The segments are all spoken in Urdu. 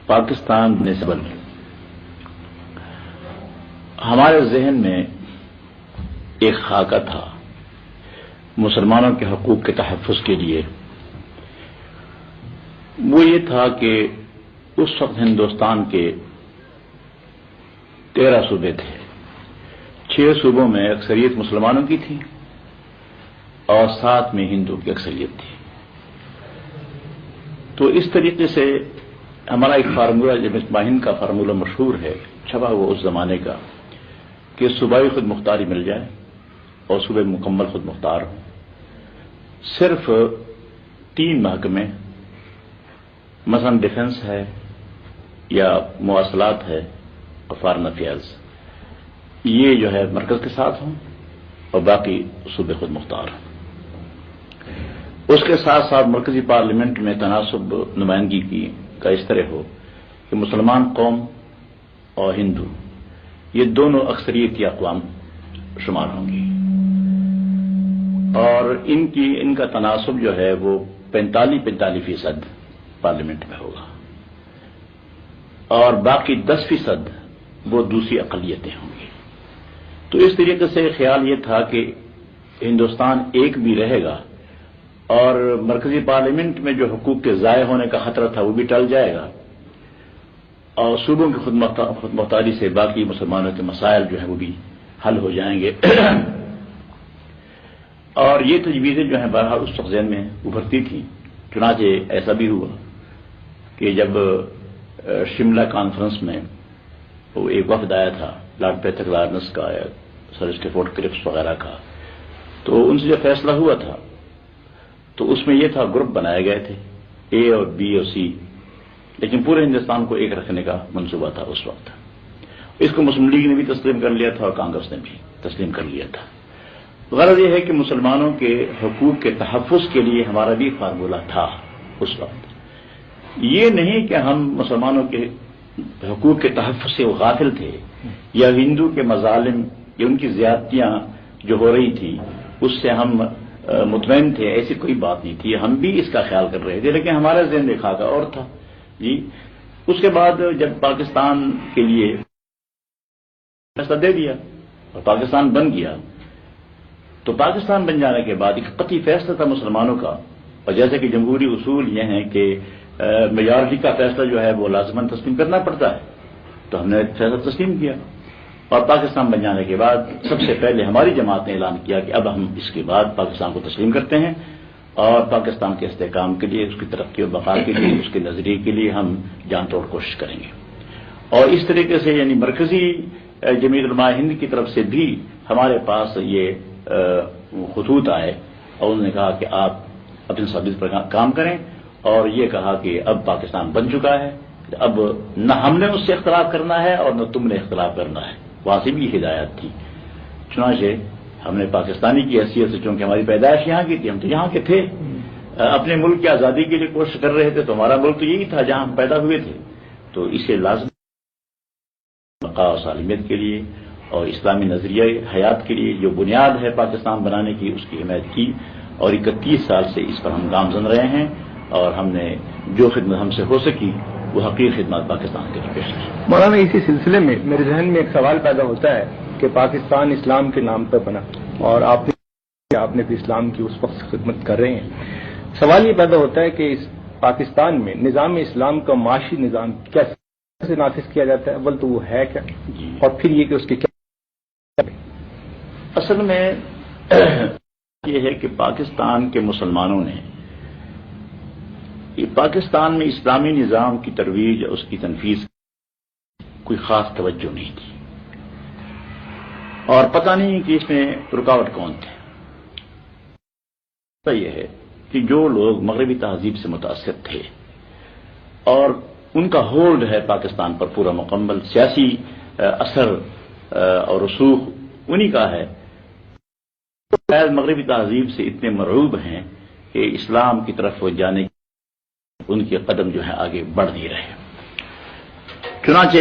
پاکستان نسبت ہمارے ذہن میں ایک خاکہ تھا مسلمانوں کے حقوق کے تحفظ کے لیے. وہ یہ تھا کہ اس وقت ہندوستان کے 13 صوبے تھے. 6 صوبوں میں اکثریت مسلمانوں کی تھی اور 7 میں ہندو کی اکثریت تھی. تو اس طریقے سے ہمارا ایک فارمولہ جب ہند کا فارمولہ مشہور ہے چھپا ہوا اس زمانے کا کہ صوبائی خود مختاری مل جائے اور صوبے مکمل خود مختار ہوں. صرف 3 محکمے مثلا ڈیفنس ہے یا مواصلات ہے اور فارن افیئرز یہ جو ہے مرکز کے ساتھ ہوں اور باقی صوبے خود مختار ہوں. اس کے ساتھ ساتھ مرکزی پارلیمنٹ میں تناسب نمائندگی کی کا اس طرح ہو کہ مسلمان قوم اور ہندو یہ دونوں اکثریتی اقوام شمار ہوں گی اور ان کا تناسب جو ہے وہ 45% پارلیمنٹ میں ہوگا اور باقی 10% وہ دوسری اقلیتیں ہوں گی. تو اس طریقے سے خیال یہ تھا کہ ہندوستان ایک بھی رہے گا اور مرکزی پارلیمنٹ میں جو حقوق کے ضائع ہونے کا خطرہ تھا وہ بھی ٹل جائے گا اور صوبوں کی خود مختاری سے باقی مسلمانوں کے مسائل جو ہیں وہ بھی حل ہو جائیں گے. اور یہ تجویزیں جو ہیں بہرحال اس وقت ذہن میں ابھرتی تھیں. چنانچہ ایسا بھی ہوا کہ جب شملہ کانفرنس میں وہ ایک وفد آیا تھا لارڈ پیتھک لارنس کا یا سر اسٹیفورڈ کرپس وغیرہ کا تو ان سے جو فیصلہ ہوا تھا تو اس میں یہ تھا گروپ بنائے گئے تھے اے اور بی اور سی لیکن پورے ہندوستان کو ایک رکھنے کا منصوبہ تھا اس وقت. اس کو مسلم لیگ نے بھی تسلیم کر لیا تھا اور کانگریس نے بھی تسلیم کر لیا تھا. غرض یہ ہے کہ مسلمانوں کے حقوق کے تحفظ کے لیے ہمارا بھی فارمولہ تھا اس وقت. یہ نہیں کہ ہم مسلمانوں کے حقوق کے تحفظ سے غافل تھے یا ہندو کے مظالم یا ان کی زیادتیاں جو ہو رہی تھی اس سے ہم مطمئن تھے. ایسی کوئی بات نہیں تھی. ہم بھی اس کا خیال کر رہے تھے لیکن ہمارا ذہن دیکھا کا اور تھا. جی اس کے بعد جب پاکستان کے لیے فیصلہ دے دیا اور پاکستان بن گیا تو پاکستان بن جانے کے بعد ایک قطعی فیصلہ تھا مسلمانوں کا. اور جیسے کہ جمہوری اصول یہ ہیں کہ میجارٹی کا فیصلہ جو ہے وہ لازماً تسلیم کرنا پڑتا ہے تو ہم نے فیصلہ تسلیم کیا اور پاکستان بن جانے کے بعد سب سے پہلے ہماری جماعت نے اعلان کیا کہ اب ہم اس کے بعد پاکستان کو تسلیم کرتے ہیں اور پاکستان کے استحکام کے لیے اس کی ترقی و بقا کے لیے اس کے نظریے کے لیے ہم جان توڑ کوشش کریں گے. اور اس طریقے سے یعنی مرکزی جمعیت علماء ہند کی طرف سے بھی ہمارے پاس یہ خطوط آئے اور انہوں نے کہا کہ آپ اپنی ثابت پر کام کریں اور یہ کہا کہ اب پاکستان بن چکا ہے اب نہ ہم نے اس سے اختلاف کرنا ہے اور نہ تم نے اختلاف کرنا ہے. وہاں سے بھی ہدایت تھی. چنانچہ ہم نے پاکستانی کی حیثیت سے چونکہ ہماری پیدائش یہاں کی تھی ہم تو یہاں کے تھے اپنے ملک کی آزادی کے لیے کوشش کر رہے تھے تو ہمارا ملک تو یہی تھا جہاں ہم پیدا ہوئے تھے. تو اسے لازم بقا و سالمیت کے لیے اور اسلامی نظریہ حیات کے لیے جو بنیاد ہے پاکستان بنانے کی اس کی حمایت کی اور 31 سال سے اس پر ہم گامزن رہے ہیں اور ہم نے جو خدمت ہم سے ہو سکی وہ حقیقی خدمات پاکستان کے لیے پیش کی. مولانا اسی سلسلے میں میرے ذہن میں ایک سوال پیدا ہوتا ہے کہ پاکستان اسلام کے نام پر بنا اور آپ نے بھی اسلام کی اس وقت خدمت کر رہے ہیں. سوال یہ پیدا ہوتا ہے کہ اس پاکستان میں نظام اسلام کا معاشی نظام کیسے نافذ کیا جاتا ہے؟ اول تو وہ ہے کیا اور پھر یہ کہ اس کے کیا اصل میں یہ ہے کہ پاکستان کے مسلمانوں نے پاکستان میں اسلامی نظام کی ترویج اس کی تنفیذ کوئی خاص توجہ نہیں تھی اور پتہ نہیں کہ اس میں رکاوٹ کون تھے. یہ ہے کہ جو لوگ مغربی تہذیب سے متاثر تھے اور ان کا ہولڈ ہے پاکستان پر پورا مکمل سیاسی اثر اور رسوخ انہی کا ہے شاید مغربی تہذیب سے اتنے مرعوب ہیں کہ اسلام کی طرف جانے کی ان کے قدم جو ہے آگے بڑھ نہیں رہے. چنانچہ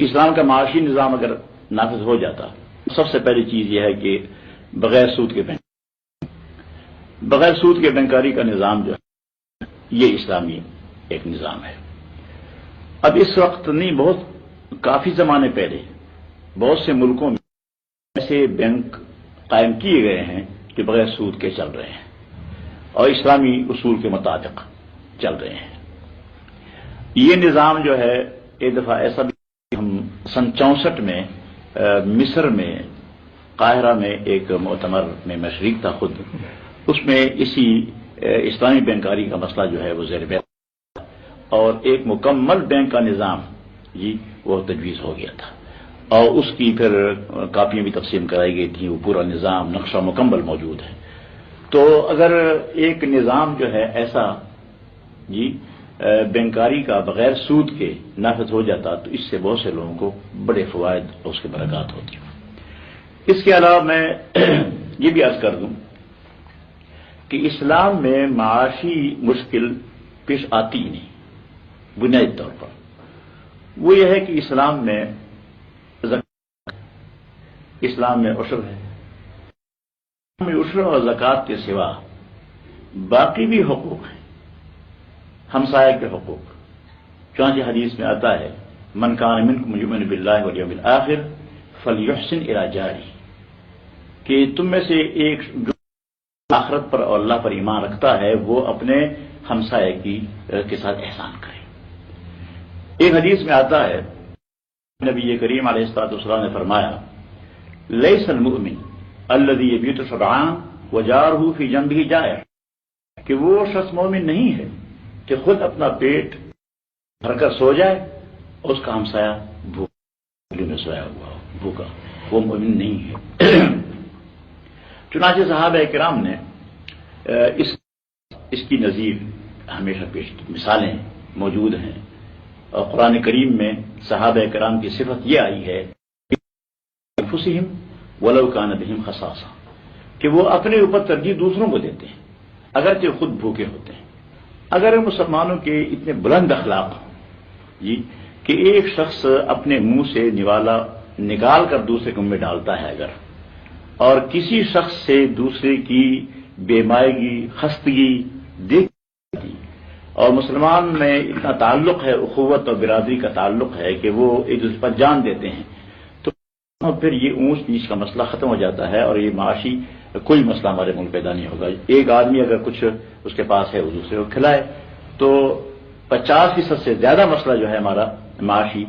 اسلام کا معاشی نظام اگر نافذ ہو جاتا سب سے پہلی چیز یہ ہے کہ بغیر سود کے بینکاری کا نظام جو ہے یہ اسلامی ایک نظام ہے اب اس وقت نہیں، بہت کافی زمانے پہلے بہت سے ملکوں میں ایسے بینک قائم کیے گئے ہیں جو بغیر سود کے چل رہے ہیں اور اسلامی اصول کے مطابق چل رہے ہیں۔ یہ نظام جو ہے ایک دفعہ ایسا بھی، ہم سن 64 میں مصر میں قاہرہ میں ایک مؤتمر میں میں شریک تھا خود، اس میں اسی اسلامی بینکاری کا مسئلہ جو ہے وہ زیر بحث اور ایک مکمل بینک کا نظام وہ تجویز ہو گیا تھا اور اس کی پھر کاپیاں بھی تقسیم کرائی گئی تھیں، وہ پورا نظام نقشہ مکمل موجود ہے۔ تو اگر ایک نظام جو ہے ایسا بینکاری کا بغیر سود کے نافذ ہو جاتا تو اس سے بہت سے لوگوں کو بڑے فوائد اور اس کے برکات ہوتی۔ اس کے علاوہ میں یہ بھی عرض کر دوں کہ اسلام میں معاشی مشکل پیش آتی ہی نہیں، بنیادی طور پر وہ یہ ہے کہ اسلام میں اسلام میں عشر ہے، اسلام میں عشر اور زکوٰۃ کے سوا باقی بھی حقوق ہیں، ہمسایہ کے حقوق۔ چنانچہ حدیث میں آتا ہے من کان منکم یؤمن باللہ والیوم الآخر فلیحسن الی جارہ، کہ تم میں سے ایک جو آخرت پر اور اللہ پر ایمان رکھتا ہے وہ اپنے ہمسایہ کے ساتھ احسان کرے۔ ایک حدیث میں آتا ہے نبی کریم علیہ الصلوۃ والسلام نے فرمایا لیس المؤمن الذی یبیت شبعان وجارہ فی جنبہ جائع، کہ وہ شخص مومن نہیں ہے کہ خود اپنا پیٹ بھر کر سو جائے اور اس کا ہمسایہ میں سویا ہوا ہو بھوکا، وہ مومن نہیں ہے۔ چنانچہ صحابہ کرام نے اس کی نظیر ہمیشہ پیش کی، مثالیں موجود ہیں اور قرآن کریم میں صحابہ کرام کی صفت یہ آئی ہے انفسہم ولو کان بہم خصاصہ، کہ وہ اپنے اوپر ترجیح دوسروں کو دیتے ہیں اگرچہ خود بھوکے ہوتے ہیں۔ اگر مسلمانوں کے اتنے بلند اخلاق ہوں کہ ایک شخص اپنے منہ سے نوالا نکال کر دوسرے کے منہ میں ڈالتا ہے اگر، اور کسی شخص سے دوسرے کی بیمائگی خستگی دیکھتی، اور مسلمان میں اتنا تعلق ہے، اخوت اور برادری کا تعلق ہے کہ وہ ایک دوسرے پر جان دیتے ہیں، تو پھر یہ اونچ نیچ کا مسئلہ ختم ہو جاتا ہے اور یہ معاشی کوئی مسئلہ ہمارے ملک پیدا نہیں ہوگا۔ ایک آدمی اگر کچھ اس کے پاس ہے وہ دوسرے کو کھلائے تو 50% سے زیادہ مسئلہ جو ہے ہمارا معاشی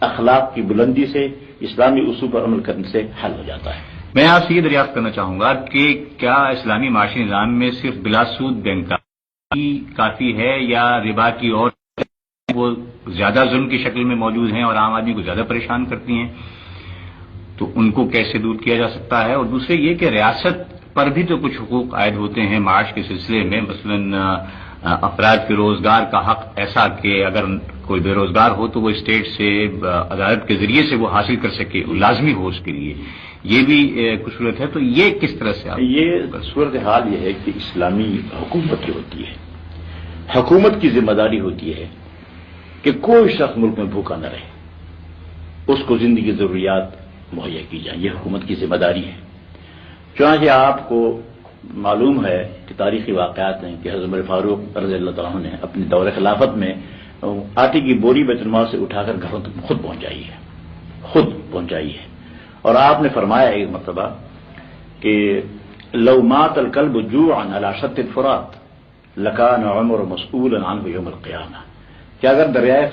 اخلاق کی بلندی سے، اسلامی اصول پر عمل کرنے سے حل ہو جاتا ہے۔ میں آپ سے یہ دریافت کرنا چاہوں گا کہ کیا اسلامی معاشی نظام میں صرف بلا سود بینکاری کافی ہے یا ربا کی اور وہ زیادہ ظلم کی شکل میں موجود ہیں اور عام آدمی کو زیادہ پریشان کرتی ہیں، تو ان کو کیسے دور کیا جا سکتا ہے؟ اور دوسرے یہ کہ ریاست پر بھی تو کچھ حقوق عائد ہوتے ہیں معاش کے سلسلے میں، مثلاً افراد کے روزگار کا حق ایسا کہ اگر کوئی بے روزگار ہو تو وہ اسٹیٹ سے عدالت کے ذریعے سے وہ حاصل کر سکے، لازمی ہو اس کے لیے، یہ بھی کچھ صورت ہے۔ تو یہ کس طرح سے یہ صورتحال یہ ہے کہ اسلامی حکومت جو ہوتی ہے، حکومت کی ذمہ داری ہوتی ہے کہ کوئی شخص ملک میں بھوکا نہ رہے، اس کو زندگی کی ضروریات مہیا کی جائیں، یہ حکومت کی ذمہ داری ہے۔ چنانچہ آپ کو معلوم ہے کہ تاریخی واقعات ہیں کہ حضرت عمر فاروق رضی اللہ تعالیٰ عنہ نے اپنے دور خلافت میں آٹے کی بوری بیت المال سے اٹھا کر گھروں تک خود پہنچائی ہے، اور آپ نے فرمایا ایک مرتبہ کہ لو مات الکلب جوعا علی شط الفرات لکان عمر مسئولا عنہ یوم القیامہ، کہ اگر دریائے